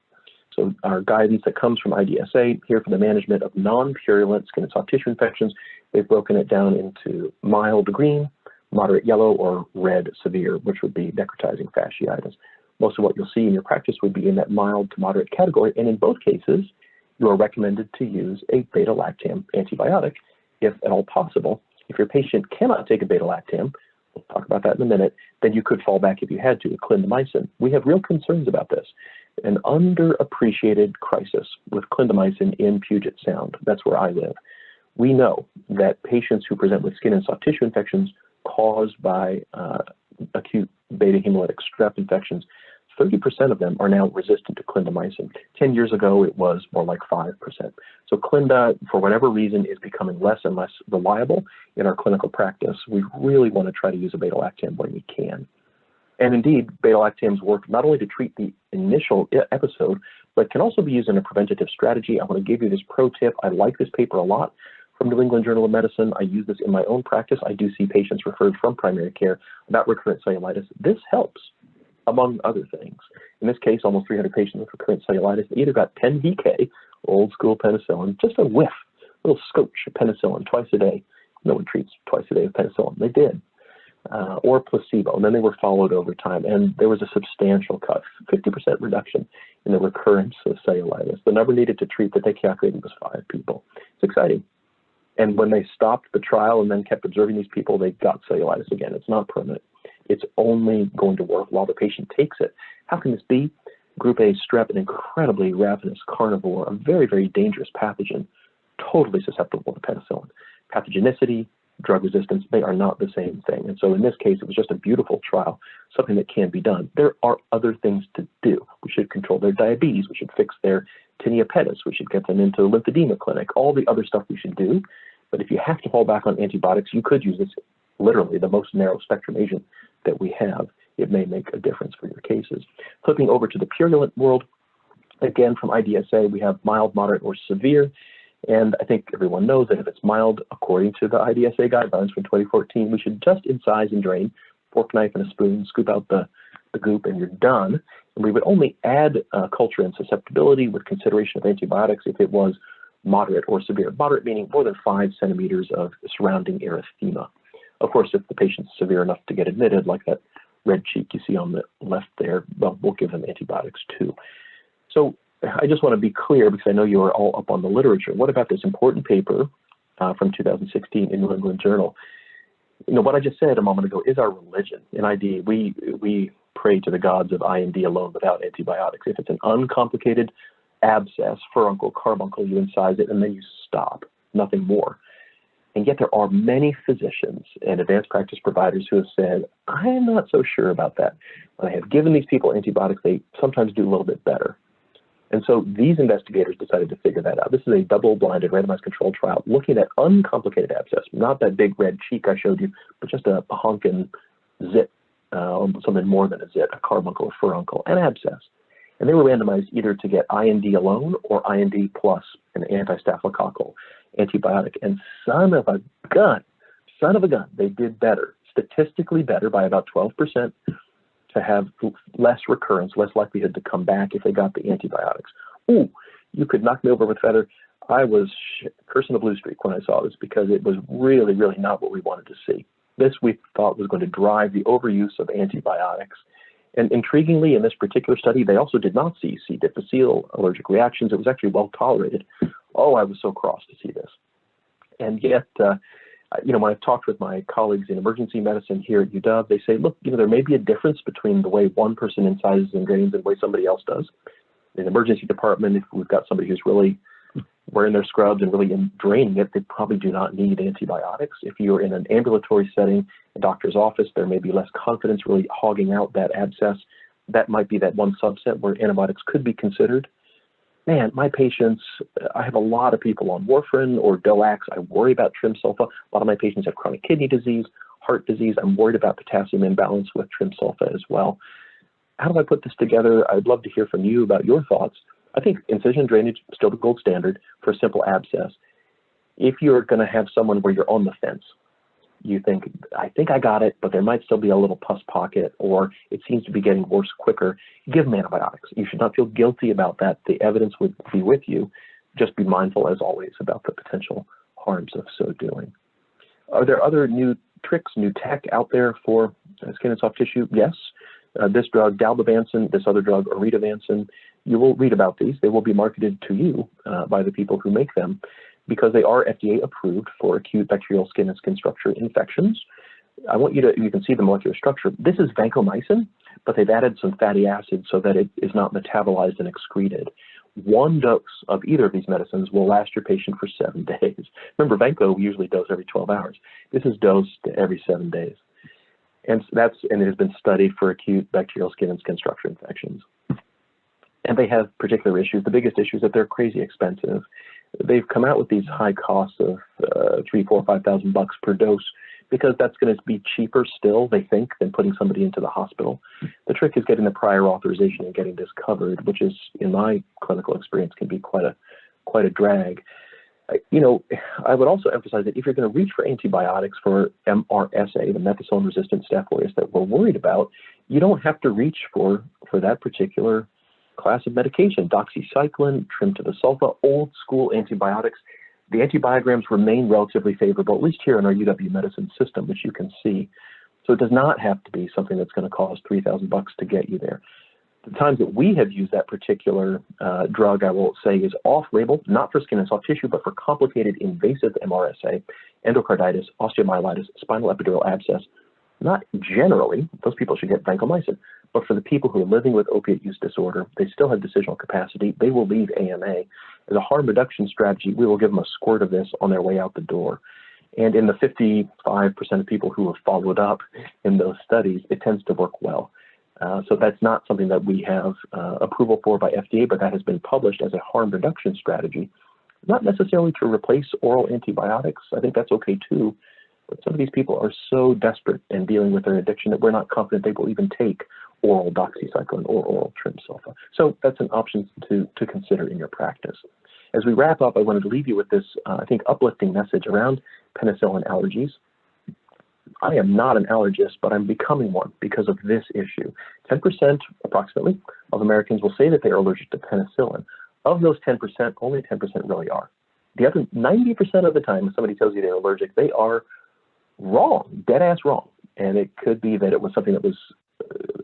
So our guidance that comes from IDSA here for the management of non-purulent skin and soft tissue infections, they've broken it down into mild green, moderate yellow, or red severe, which would be necrotizing fasciitis. Most of what you'll see in your practice would be in that mild to moderate category, and in both cases, you are recommended to use a beta-lactam antibiotic if at all possible. If your patient cannot take a beta-lactam, we'll talk about that in a minute, then you could fall back if you had to clindamycin. We have real concerns about this. An underappreciated crisis with clindamycin in Puget Sound. That's where I live. We know that patients who present with skin and soft tissue infections caused by acute beta hemolytic strep infections 30% of them are now resistant to clindamycin. 10 years ago, it was more like 5%. So Clinda, for whatever reason, is becoming less and less reliable in our clinical practice. We really want to try to use a beta-lactam when we can. And indeed, beta-lactams work not only to treat the initial episode, but can also be used in a preventative strategy. I want to give you this pro tip. I like this paper a lot from New England Journal of Medicine. I use this in my own practice. I do see patients referred from primary care about recurrent cellulitis. This helps, among other things. In this case, almost 300 patients with recurrent cellulitis either got 10 DK, old school penicillin, just a whiff, a little scotch of penicillin twice a day. No one treats twice a day with penicillin. They did. Or placebo, and then they were followed over time, and there was a substantial cut, 50% reduction in the recurrence of cellulitis. The number needed to treat that they calculated was 5 people. It's exciting. And when they stopped the trial and then kept observing these people, they got cellulitis again. It's not permanent. It's only going to work while the patient takes it. How can this be? Group A strep, an incredibly ravenous carnivore, a very, very dangerous pathogen, totally susceptible to penicillin. Pathogenicity, drug resistance, they are not the same thing. And so in this case, it was just a beautiful trial, something that can be done. There are other things to do. We should control their diabetes. We should fix their tinea pedis. We should get them into a lymphedema clinic, all the other stuff we should do. But if you have to fall back on antibiotics, you could use this, literally the most narrow spectrum agent that we have. It may make a difference for your cases. Flipping over to the purulent world, again, from IDSA, we have mild, moderate, or severe. And I think everyone knows that if it's mild, according to the IDSA guidelines from 2014, we should just incise and drain, fork knife and a spoon, scoop out the goop, and you're done. And we would only add culture and susceptibility with consideration of antibiotics if it was moderate or severe. Moderate meaning more than 5 centimeters of surrounding erythema. Of course, if the patient's severe enough to get admitted, like that red cheek you see on the left there, well, we'll give them antibiotics too. So I just want to be clear, because I know you are all up on the literature. What about this important paper from 2016 in New England Journal? You know, what I just said a moment ago is our religion. In ID, we pray to the gods of IND alone without antibiotics. If it's an uncomplicated abscess, furuncle, carbuncle, you incise it and then you stop, nothing more. And yet there are many physicians and advanced practice providers who have said, I am not so sure about that. When I have given these people antibiotics, they sometimes do a little bit better. And so these investigators decided to figure that out. This is a double-blinded randomized controlled trial looking at uncomplicated abscess, not that big red cheek I showed you, but just a honkin' zit, something more than a zit, a carbuncle, a furuncle, an abscess. And they were randomized either to get IND alone or IND plus an anti-staphylococcal antibiotic. And son of a gun, they did better, statistically better by about 12%. To have less recurrence, less likelihood to come back if they got the antibiotics. Ooh, you could knock me over with a feather. I was cursing a blue streak when I saw this, because it was really, really not what we wanted to see. This we thought was going to drive the overuse of antibiotics. And intriguingly, in this particular study, they also did not see C. difficile allergic reactions. It was actually well tolerated. Oh, I was so cross to see this. And yet, you know, when I've talked with my colleagues in emergency medicine here at UW, they say, look, you know, there may be a difference between the way one person incises and drains and the way somebody else does. In the emergency department, if we've got somebody who's really wearing their scrubs and really draining it, they probably do not need antibiotics. If you're in an ambulatory setting, a doctor's office, there may be less confidence really hogging out that abscess. That might be that one subset where antibiotics could be considered. Man, my patients, I have a lot of people on warfarin or DOACs. I worry about trimsulfa. A lot of my patients have chronic kidney disease, heart disease. I'm worried about potassium imbalance with trimsulfa as well. How do I put this together? I'd love to hear from you about your thoughts. I think incision drainage is still the gold standard for a simple abscess. If you're going to have someone where you're on the fence, you think, I think I got it, but there might still be a little pus pocket, or it seems to be getting worse quicker, give them antibiotics. You should not feel guilty about that. The evidence would be with you. Just be mindful, as always, about the potential harms of so doing. Are there other new tricks, new tech out there for skin and soft tissue? Yes. This drug, dalbavancin, this other drug, oritavancin, you will read about these. They will be marketed to you by the people who make them, because they are FDA approved for acute bacterial skin and skin structure infections. I want you can see the molecular structure. This is vancomycin, but they've added some fatty acids so that it is not metabolized and excreted. One dose of either of these medicines will last your patient for 7 days. Remember, vanco we usually dose every 12 hours. This is dosed every 7 days. And it has been studied for acute bacterial skin and skin structure infections. And they have particular issues. The biggest issue is that they're crazy expensive. They've come out with these high costs of $3,000, $4,000, $5,000 per dose because that's going to be cheaper still, they think, than putting somebody into the hospital. The trick is getting the prior authorization and getting this covered, which is, in my clinical experience, can be quite a drag. I would also emphasize that if you're going to reach for antibiotics for MRSA, the methicillin-resistant Staph aureus that we're worried about, you don't have to reach for that particular class of medication. Doxycycline, trimethoprim, old school antibiotics. The antibiograms remain relatively favorable, at least here in our UW medicine system, which you can see. So it does not have to be something that's going to cost $3,000 to get you there. The times that we have used that particular drug, I will say, is off-label, not for skin and soft tissue, but for complicated invasive MRSA, endocarditis, osteomyelitis, spinal epidural abscess. Not generally, those people should get vancomycin, but for the people who are living with opiate use disorder, they still have decisional capacity, they will leave AMA. As a harm reduction strategy, we will give them a squirt of this on their way out the door. And in the 55% of people who have followed up in those studies, it tends to work well. So that's not something that we have approval for by FDA, but that has been published as a harm reduction strategy, not necessarily to replace oral antibiotics. I think that's okay too. But some of these people are so desperate in dealing with their addiction that we're not confident they will even take oral doxycycline or oral trimethoprim. So that's an option to consider in your practice. As we wrap up, I wanted to leave you with this, I think, uplifting message around penicillin allergies. I am not an allergist, but I'm becoming one because of this issue. 10% approximately of Americans will say that they are allergic to penicillin. Of those 10%, only 10% really are. The other 90% of the time, if somebody tells you they're allergic, they are wrong, dead ass wrong. And it could be that it was something that was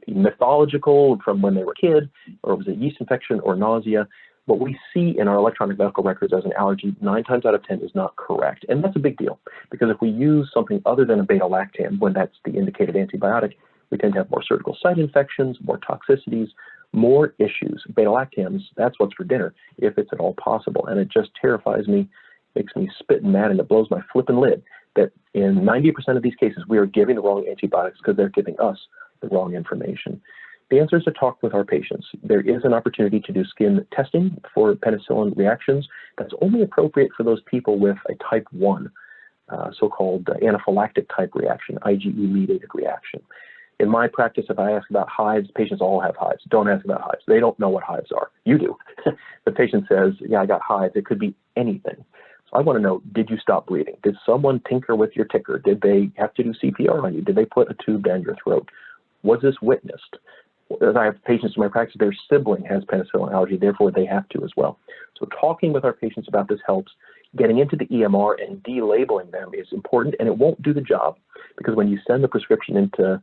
mythological from when they were a kid, or it was a yeast infection or nausea. What we see in our electronic medical records as an allergy 9 times out of 10 is not correct. And that's a big deal, because if we use something other than a beta-lactam, when that's the indicated antibiotic, we tend to have more surgical site infections, more toxicities, more issues. Beta-lactams, that's what's for dinner, if it's at all possible. And it just terrifies me, makes me spit and mad, and it blows my flippin' lid that in 90% of these cases, we are giving the wrong antibiotics because they're giving us the wrong information. The answer is to talk with our patients. There is an opportunity to do skin testing for penicillin reactions. That's only appropriate for those people with a type 1, so-called anaphylactic type reaction, IgE-mediated reaction. In my practice, if I ask about hives, patients all have hives. Don't ask about hives. They don't know what hives are. You do. The patient says, yeah, I got hives. It could be anything. So I want to know, did you stop bleeding? Did someone tinker with your ticker? Did they have to do CPR on you? Did they put a tube down your throat? Was this witnessed? As I have patients in my practice, their sibling has penicillin allergy, therefore they have to as well. So talking with our patients about this helps. Getting into the EMR and delabeling them is important, and it won't do the job, because when you send the prescription into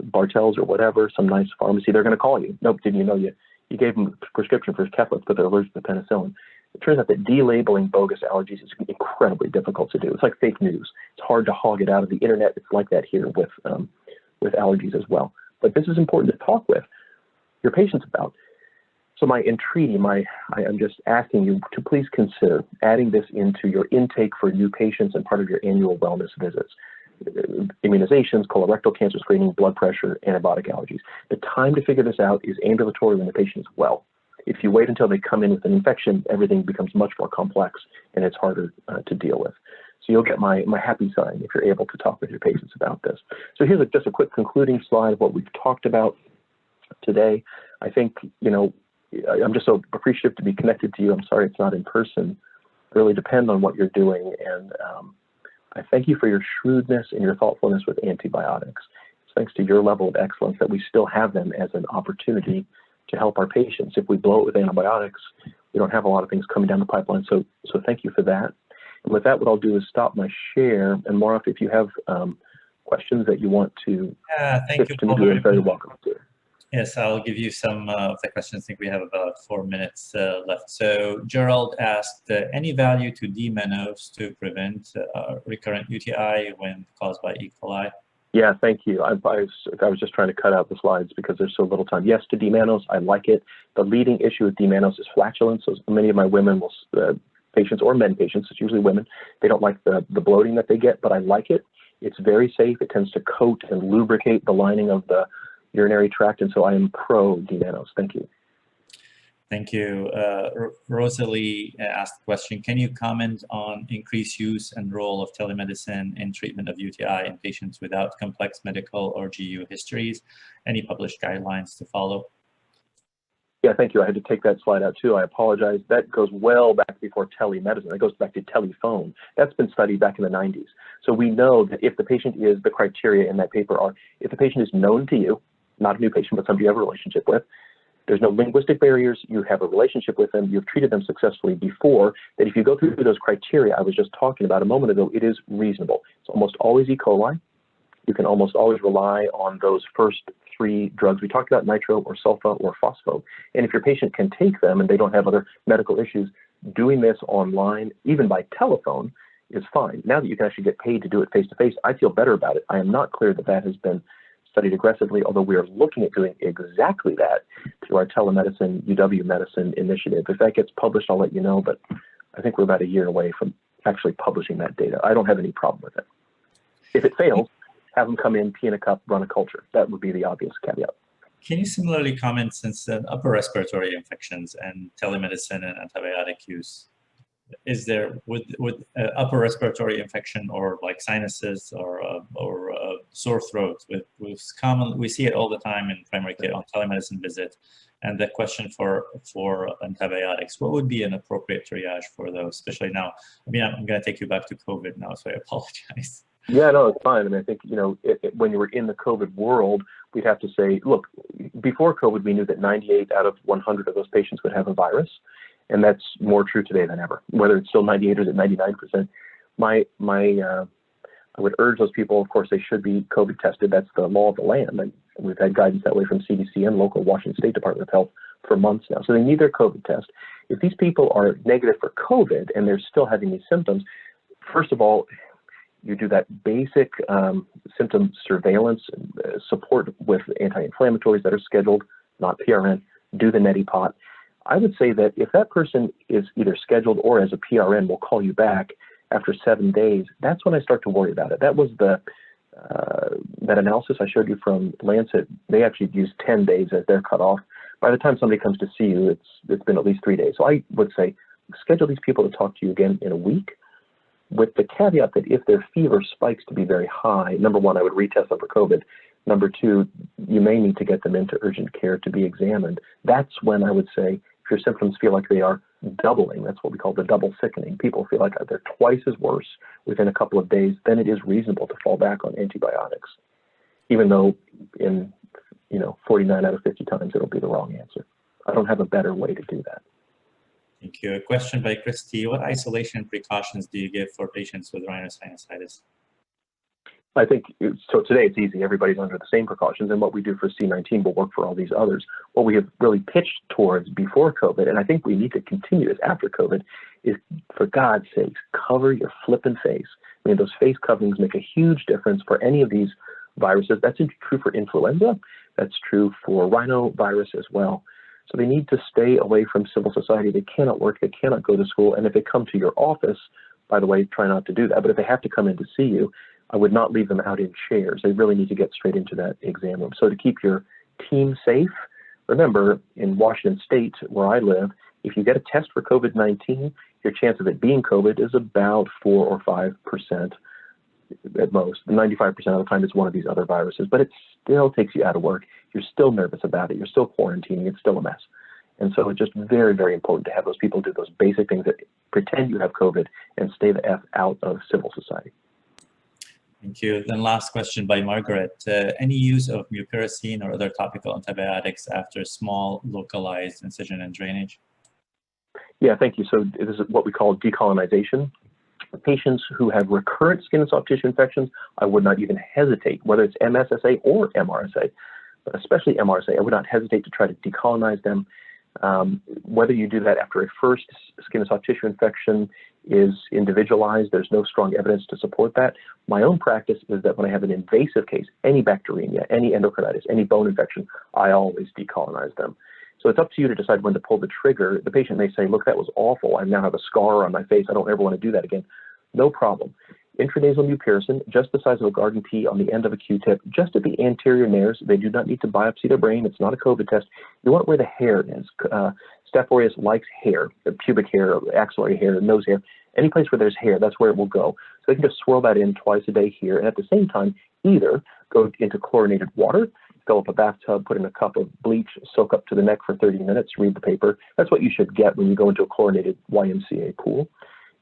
Bartell's or whatever, some nice pharmacy, they're going to call you. Nope, didn't you know you gave them a prescription for Keflex, but they're allergic to penicillin. It turns out that delabeling bogus allergies is incredibly difficult to do. It's like fake news. It's hard to hog it out of the internet. It's like that here with allergies as well. But this is important to talk with your patients about. So my entreaty, I'm just asking you to please consider adding this into your intake for new patients and part of your annual wellness visits. Immunizations, colorectal cancer screening, blood pressure, antibiotic allergies. The time to figure this out is ambulatory when the patient is well. If you wait until they come in with an infection, everything becomes much more complex and it's harder to deal with. So you'll get my happy sign if you're able to talk with your patients about this. So here's just a quick concluding slide of what we've talked about today. I think, I'm just so appreciative to be connected to you. I'm sorry it's not in person. It really depends on what you're doing. And I thank you for your shrewdness and your thoughtfulness with antibiotics. It's thanks to your level of excellence that we still have them as an opportunity to help our patients. If we blow it with antibiotics, we don't have a lot of things coming down the pipeline. So thank you for that. And with that, what I'll do is stop my share. And Maraf, if you have questions that you want to thank you, you're very welcome to. Yes, I'll give you some of the questions. I think we have about 4 minutes left. So Gerald asked, any value to D-mannose to prevent recurrent UTI when caused by E. coli? Yeah, thank you. I was just trying to cut out the slides because there's so little time. Yes, to D-mannose, I like it. The leading issue with D-mannose is flatulence. So many of my women patients or men patients, it's usually women, they don't like the bloating that they get, but I like it. It's very safe. It tends to coat and lubricate the lining of the urinary tract, and so I am pro D-Nanos. Thank you. Thank you. Rosalie asked the question, can you comment on increased use and role of telemedicine in treatment of UTI in patients without complex medical or GU histories? Any published guidelines to follow? Yeah, thank you. I had to take that slide out too. I apologize. That goes well back before telemedicine. That goes back to telephone. That's been studied back in the 90s. So we know that if the patient is, the criteria in that paper are, if the patient is known to you, not a new patient, but somebody you have a relationship with, there's no linguistic barriers, you have a relationship with them, you've treated them successfully before, that if you go through those criteria I was just talking about a moment ago, it is reasonable. It's almost always E. coli. You can almost always rely on those first 3 drugs we talked about, nitro or sulfa or phospho. And if your patient can take them and they don't have other medical issues, doing this online, even by telephone, is fine. Now that you can actually get paid to do it face-to-face, I feel better about it. I am not clear that that has been studied aggressively, although we are looking at doing exactly that through our telemedicine, UW Medicine initiative. If that gets published, I'll let you know, but I think we're about a year away from actually publishing that data. I don't have any problem with it. If it fails, have them come in, pee in a cup, run a culture. That would be the obvious caveat. Can you similarly comment, since upper respiratory infections and telemedicine and antibiotic use, is there with upper respiratory infection or like sinuses or sore throat, with common, we see it all the time in primary care on telemedicine visit, and the question for antibiotics, what would be an appropriate triage for those, especially now? I mean, I'm going to take you back to COVID now, so I apologize. Yeah, no, it's fine. I mean, I think, you know, when you were in the COVID world, we'd have to say, look, before COVID, we knew that 98 out of 100 of those patients would have a virus. And that's more true today than ever, whether it's still 98 or is it 99%. I would urge those people, of course, they should be COVID tested. That's the law of the land. And we've had guidance that way from CDC and local Washington State Department of Health for months now. So they need their COVID test. If these people are negative for COVID and they're still having these symptoms, first of all, you do that basic symptom surveillance and support with anti-inflammatories that are scheduled, not PRN, do the neti pot. I would say that if that person is either scheduled or as a PRN will call you back after 7 days, that's when I start to worry about it. That was the that analysis I showed you from Lancet. They actually used 10 days as their cutoff. By the time somebody comes to see you, it's been at least 3 days. So I would say schedule these people to talk to you again in a week, with the caveat that if their fever spikes to be very high, number one, I would retest them for COVID. Number two, you may need to get them into urgent care to be examined. That's when I would say, if your symptoms feel like they are doubling, that's what we call the double sickening. People feel like they're twice as worse within a couple of days, then it is reasonable to fall back on antibiotics, even though in 49 out of 50 times it'll be the wrong answer. I don't have a better way to do that. Thank you. A question by Christy. What isolation precautions do you give for patients with rhinosinusitis? I think, so today it's easy. Everybody's under the same precautions, and what we do for C19 will work for all these others. What we have really pitched towards before COVID, and I think we need to continue this after COVID, is, for God's sakes, cover your flippin' face. I mean, those face coverings make a huge difference for any of these viruses. That's true for influenza. That's true for rhinovirus as well. So they need to stay away from civil society. They cannot work. They cannot go to school. And if they come to your office, by the way, try not to do that. But if they have to come in to see you, I would not leave them out in chairs. They really need to get straight into that exam room. So to keep your team safe, remember, in Washington State, where I live, if you get a test for COVID-19, your chance of it being COVID is about 4 or 5% at most. 95% of the time it's one of these other viruses, but it still takes you out of work. You're still nervous about it. You're still quarantining. It's still a mess. And so it's just very, very important to have those people do those basic things that pretend you have COVID and stay the F out of civil society. Thank you. Then last question by Margaret. Any use of mupirocin or other topical antibiotics after small localized incision and drainage? Yeah, thank you. So this is what we call decolonization. Patients who have recurrent skin and soft tissue infections, I would not even hesitate, whether it's MSSA or MRSA, but especially MRSA, I would not hesitate to try to decolonize them. Whether you do that after a first skin and soft tissue infection is individualized. There's no strong evidence to support that. My own practice is that when I have an invasive case, any bacteremia, any endocarditis, any bone infection, I always decolonize them. So it's up to you to decide when to pull the trigger. The patient may say, look, that was awful. I now have a scar on my face. I don't ever want to do that again. No problem. Intranasal mupirocin, just the size of a garden pea on the end of a Q-tip, just at the anterior nares. They do not need to biopsy their brain. It's not a COVID test. You want where the hair is. Staph aureus likes hair, pubic hair, axillary hair, nose hair. Any place where there's hair, that's where it will go. So they can just swirl that in twice a day here, and at the same time, either go into chlorinated water, fill up a bathtub, put in a cup of bleach, soak up to the neck for 30 minutes, read the paper. That's what you should get when you go into a chlorinated YMCA pool.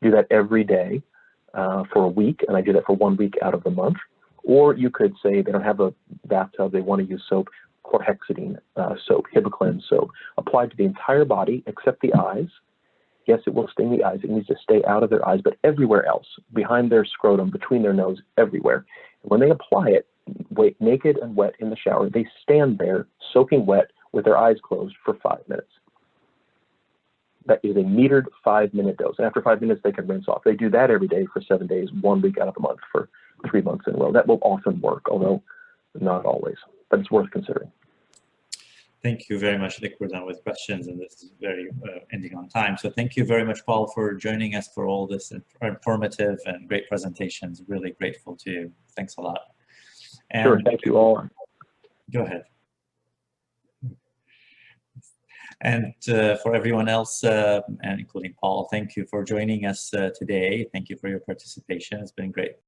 Do that every day for a week, and I do that for 1 week out of the month. Or you could say they don't have a bathtub, they want to use soap, chlorhexidine soap, Hibiclens soap, applied to the entire body except the eyes. Yes, it will sting the eyes. It needs to stay out of their eyes, but everywhere else, behind their scrotum, between their nose, everywhere. And when they apply it, naked and wet in the shower, they stand there soaking wet with their eyes closed for 5 minutes. That is a metered 5-minute dose. And after 5 minutes, they can rinse off. They do that every day for 7 days, 1 week out of the month for 3 months in a row. That will often work, although not always, but it's worth considering. Thank you very much. I think we're done with questions, and this is very ending on time. So thank you very much, Paul, for joining us for all this informative and great presentations. Really grateful to you. Thanks a lot. And sure, thank you all. Go ahead. And for everyone else, and including Paul, thank you for joining us today. Thank you for your participation. It's been great.